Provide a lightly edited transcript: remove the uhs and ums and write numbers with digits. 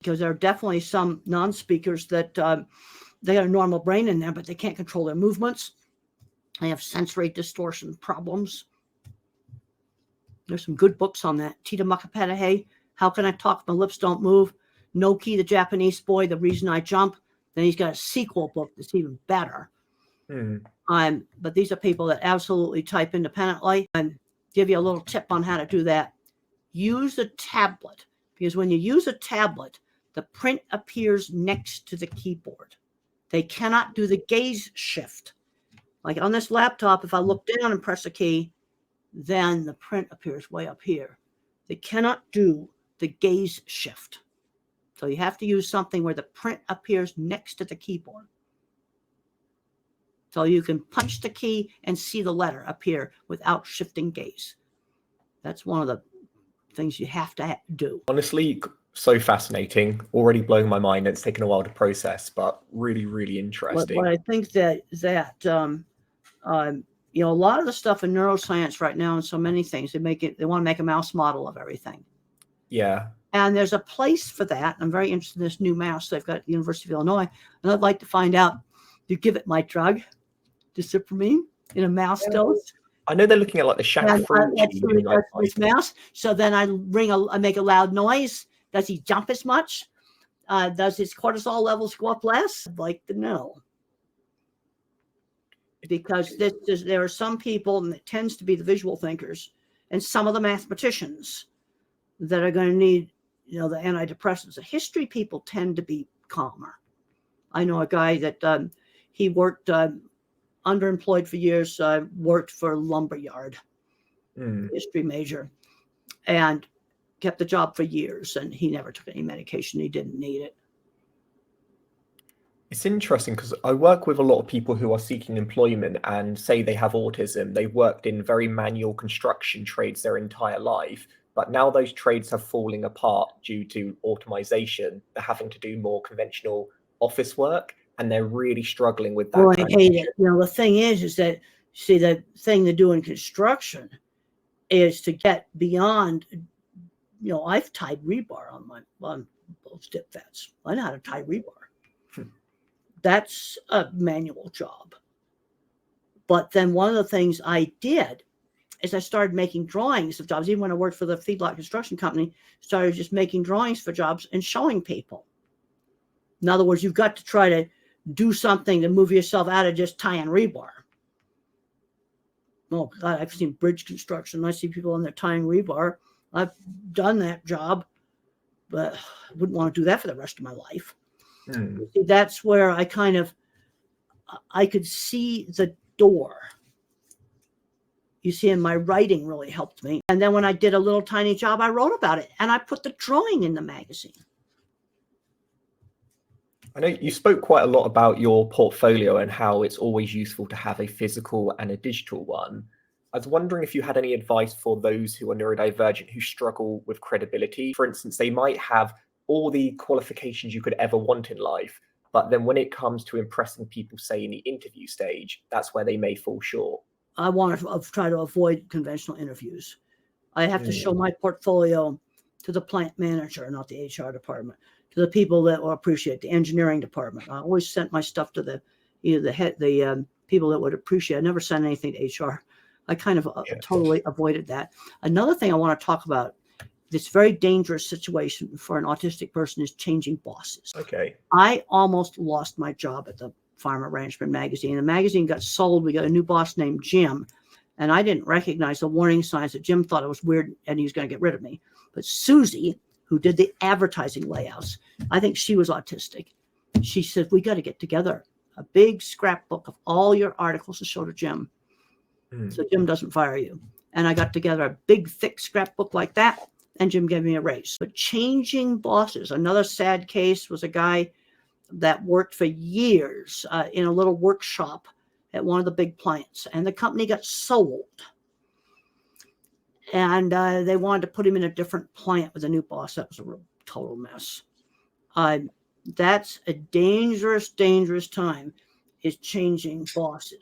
because there are definitely some non-speakers that they got a normal brain in there, but they can't control their movements. They have sensory distortion problems. There's some good books on that. Tita Makapatehe, How Can I Talk? My Lips Don't Move. Noki, the Japanese boy, The Reason I Jump. Then he's got a sequel book that's even better. But these are people that absolutely type independently. And give you a little tip on how to do that. Use a tablet, because when you use a tablet, the print appears next to the keyboard. They cannot do the gaze shift. Like on this laptop, if I look down and press a key, then the print appears way up here. They cannot do the gaze shift. So you have to use something where the print appears next to the keyboard. So you can punch the key and see the letter appear without shifting gaze. That's one of the things you have to do. Honestly, so fascinating. Already blowing my mind. It's taken a while to process, but really, really interesting. But I think that you know, a lot of the stuff in neuroscience right now and so many things, they want to make a mouse model of everything. Yeah. And there's a place for that. I'm very interested in this new mouse they've got at the University of Illinois. And I'd like to find out, you give it my drug, dysipramine, in a mouse dose. I know they're looking at like the Shankford this mouse. So then I make a loud noise. Does he jump as much? Does his cortisol levels go up less? I'd like to know. Because there are some people, and it tends to be the visual thinkers, and some of the mathematicians that are going to need, you know, the antidepressants. The history people tend to be calmer. I know a guy that he worked underemployed for years, worked for a lumberyard, history major, and kept the job for years, and he never took any medication. He didn't need it. It's interesting because I work with a lot of people who are seeking employment and say they have autism. They've worked in very manual construction trades their entire life, but now those trades are falling apart due to automation. They're having to do more conventional office work, and they're really struggling with that. Well, I hate it. You know, the thing is that, see, the thing to do in construction is to get beyond, you know, I've tied rebar on both dip fats. I know how to tie rebar. That's a manual job. But then one of the things I did is I started making drawings of jobs. Even when I worked for the feedlot construction company, started just making drawings for jobs and showing people. In other words, you've got to try to do something to move yourself out of just tying rebar. Oh, God, I've seen bridge construction. I see people in there tying rebar. I've done that job, but I wouldn't want to do that for the rest of my life. See, that's where I could see the door. You see, and my writing really helped me. And then when I did a little tiny job, I wrote about it, and I put the drawing in the magazine. I know you spoke quite a lot about your portfolio and how it's always useful to have a physical and a digital one. I was wondering if you had any advice for those who are neurodivergent who struggle with credibility. For instance, they might have all the qualifications you could ever want in life, but then when it comes to impressing people, say in the interview stage, that's where they may fall short. I want to try to avoid conventional interviews. I have to show my portfolio to the plant manager, not the HR department, to the people that will appreciate the engineering department. I always sent my stuff to the people that would appreciate. I never sent anything to HR. I kind of totally avoided that. Another thing I want to talk about, this very dangerous situation for an autistic person, is changing bosses. Okay. I almost lost my job at the Farmer Ranchman magazine. The magazine got sold. We got a new boss named Jim, and I didn't recognize the warning signs that Jim thought it was weird and he was going to get rid of me. But Susie, who did the advertising layouts, I think she was autistic. She said, we got to get together a big scrapbook of all your articles to show to Jim. So Jim doesn't fire you. And I got together a big, thick scrapbook like that, and Jim gave me a raise. But changing bosses, another sad case was a guy that worked for years in a little workshop at one of the big plants, and the company got sold. And they wanted to put him in a different plant with a new boss. That was a real total mess. That's a dangerous, dangerous time, is changing bosses.